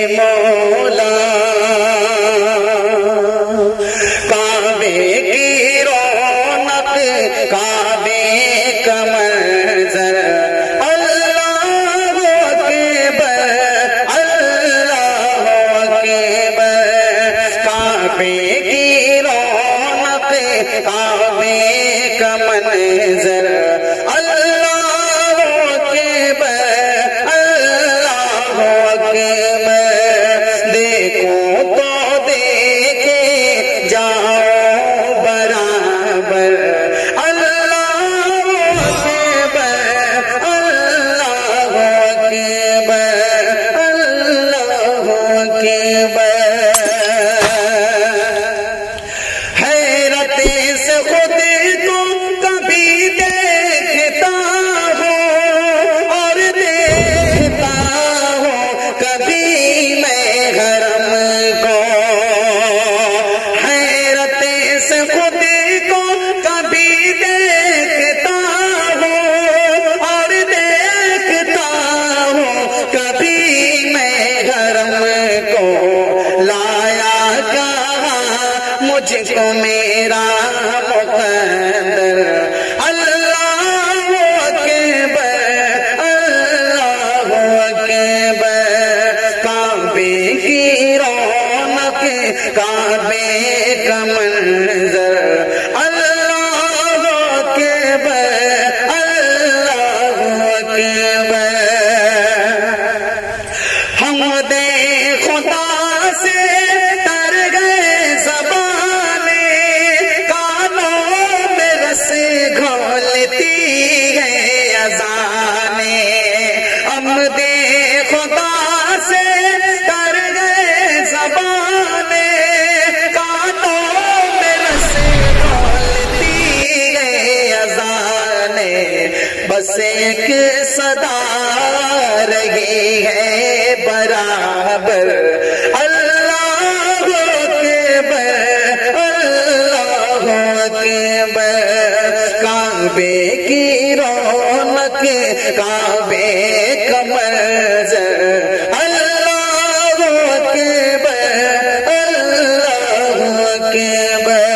مولا کعبے کی رونق کعبے کا منظر اللہ اکبر اللہ اکبر کعبے کی رونق کعبے کا منظر مجھ کو میرا مقدر اللہ اکبر اللہ اکبر کعبے کی رونق کعبے کا منظر اللہ اکبر اللہ اکبر حمد خدا سے بس ایک صدا رہی ہے برابر اللہ اکبر اللہ اکبر کعبے کی رونق کعبے کا منظر اللہ اکبر اللہ اکبر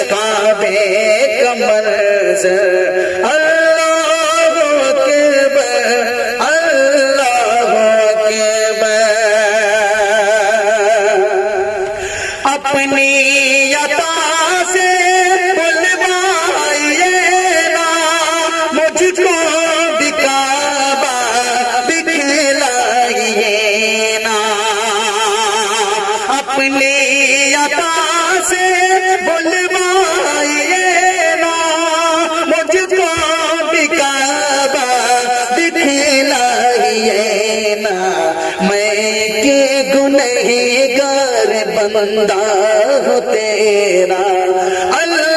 کعبے کا منظر اللہ اکبر اللہ اکبر اپنی عطا سے بلوائیے نا مجھ کو بھی کعبہ دکھلائیے نا اپنی عطا سے بلوائیے نا مجھ کو بھی کعبہ دکھلائیے نا میں کہ گنہگار بندہ ہوں تیرا اللہ